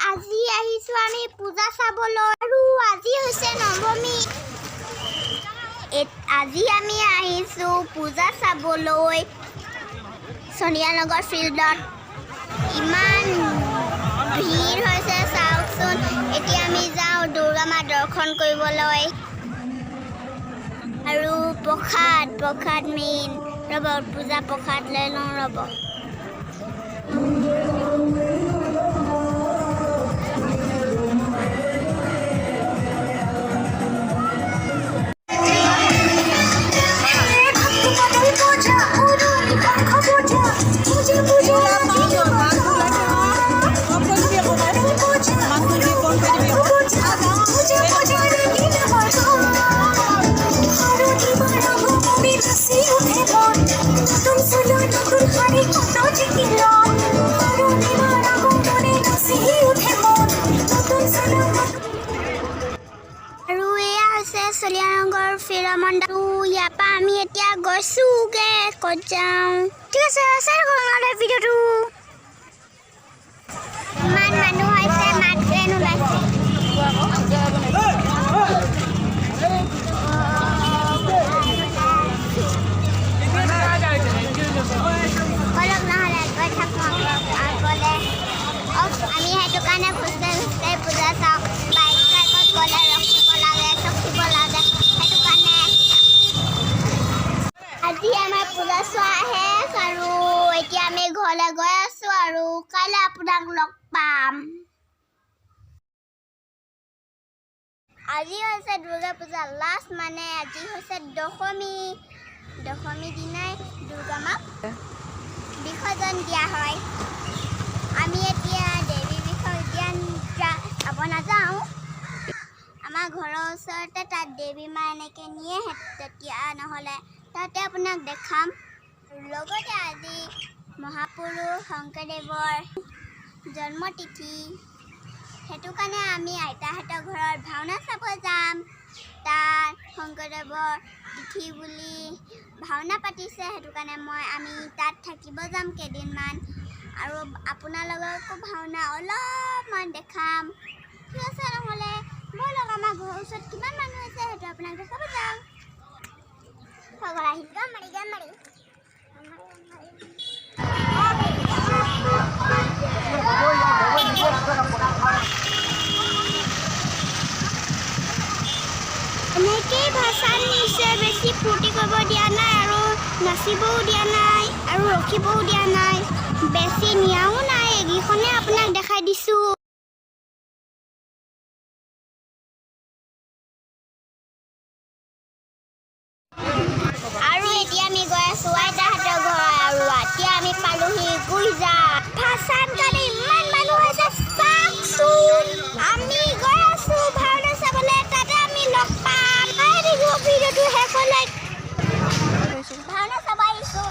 আজি আহিছো আমি পূজা চাবলৈ আৰু আজি হৈছে নৱমী আজি আমি আহিছো পূজা চাবলৈ সোনিয়ানগৰ ফিল্ডত ইমান ভিৰ হৈছে চাওকচোন এতিয়া আমি যাওঁ দুৰ্গা মা দৰ্শন কৰিবলৈ আৰু প্ৰসাদ মেইন ৰ'ব পূজা প্ৰসাদ লৈ লওঁ ৰ'ব সোনিয়ানগৰ ফিৰামণ্ডল ইয়াৰ পৰা আমি এতিয়া গৈছোগে ক'ত যাওঁ ঠিক আছে চাই থাকক ভিডিঅ'টো ইমান মানুহ হৈছে মাত ট্ৰেইন ওলাইছে অলপ নহ'লে গৈ থাকোঁ আগলৈ আমি সেইটো কাৰণে খোজকাঢ়ি পূজা চাওঁ বাইক চাইকত গ'লে ৰখিব লাগে চখিব লাগে সেইটো কাৰণে আজি আমাৰ পূজা চোৱা শেষ আৰু এতিয়া আমি ঘৰলৈ গৈ আছোঁ আৰু কাইলৈ আপোনাক লগ পাম আজি হৈছে দুৰ্গা পূজা লাষ্ট মানে আজি হৈছে দশমী দিনাই দুৰ্গা মাক বিসৰ্জন দিয়া হয় আমি এতিয়া দেৱী বিসৰ্জন যাব নাযাওঁ আমাৰ ঘৰৰ ওচৰতে তাত দেৱী মা এনেকৈ নিয়ে তেতিয়া নহ'লে তাতে আপোনাক দেখাম লগতে আজি মহাপুৰুষ শংকৰদেৱৰ জন্মতিথি সেইটো কাৰণে আমি আইতাহঁতৰ ঘৰত ভাওনা চাব যাম তাত শংকৰদেৱৰ তিথি বুলি ভাওনা পাতিছে সেইটো কাৰণে আমি তাত থাকিব যাম কেইদিনমান আৰু আপোনালোককো ভাওনা অলপমান দেখাম ঠিক আছে নহ'লে ব'লক আমাৰ ঘৰৰ ওচৰত কিমান মানুহ আছে সেইটো আপোনাক দেখাব যাম এনেকেই ভাষণ নিছে বেছি ফূৰ্তি কৰিব দিয়া নাই আৰু নাচিবও দিয়া নাই আৰু ৰখিবও দিয়া নাই বেছি নিয়াও নাই এইকেইখনে আপোনাক দেখাই দিছোঁ আৰু এতিয়া আমি গৈ আছোঁ আইতাহঁতৰ ঘৰ আৰু এতিয়া আমি পালোহি গুইজা ভাষণ কাৰণে ইমান মানুহ হৈছে চাওকচোন আমি গৈ আছোঁ ভাওনা চাবলৈ তাতে আমি লগ পাম ভিডিঅ'টো শেষ হ'লে ভাওনা চাব আহিছোঁ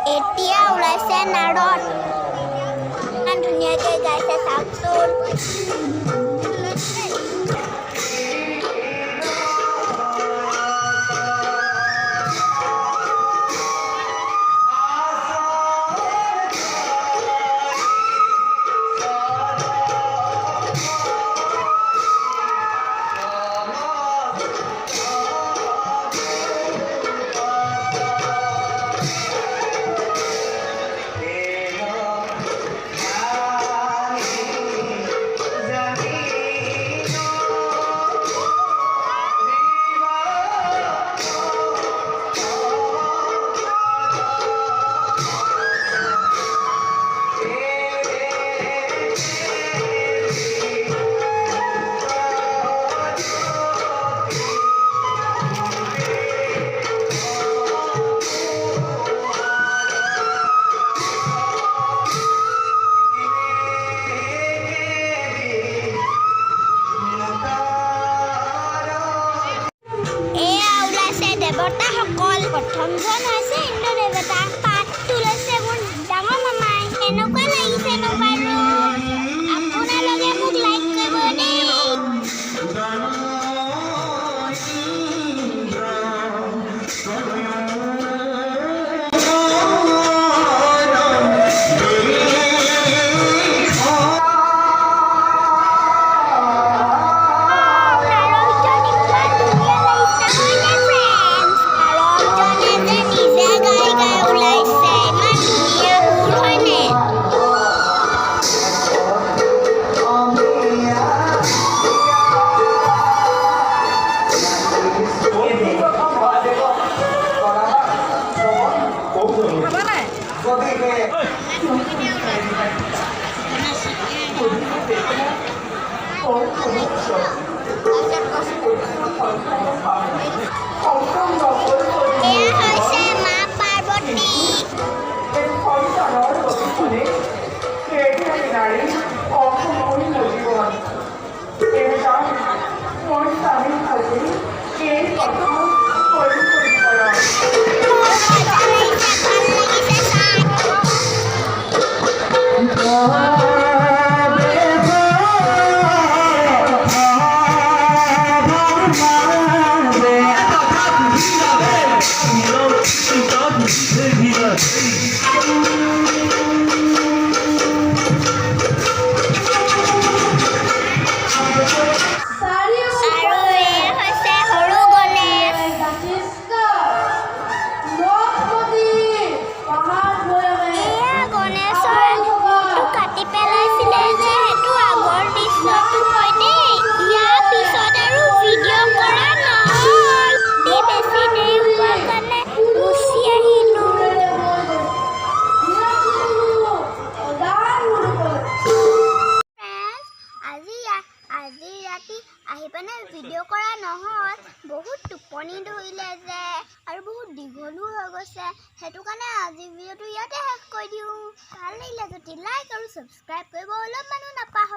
এতিয়া ওলাইছে নাৰদ ইমান ধুনীয়াকৈ গাইছে চাওকচোন প্ৰথমজন হৈছে ইন্দ্ৰদেৱতা, পাতটো লৈছে মোৰ ডাঙৰ মামাই। কেনেকুৱা লাগিছে ন বাৰু? আপোনালোকে মোক লাইক কৰিব দেই। ভিডিঅ' কৰা নহ'ল, বহুত টোপনি ধৰিলে যে আৰু বহুত দীঘলো হৈ গৈছে, সেইটো কাৰণে আজি ভিডিঅ'টো ইয়াতে শেষ কৰি দিওঁ। ভাল লাগিলে যদি লাইক আৰু ছাবস্ক্ৰাইব কৰিব অলপমানো নাপাহৰিব।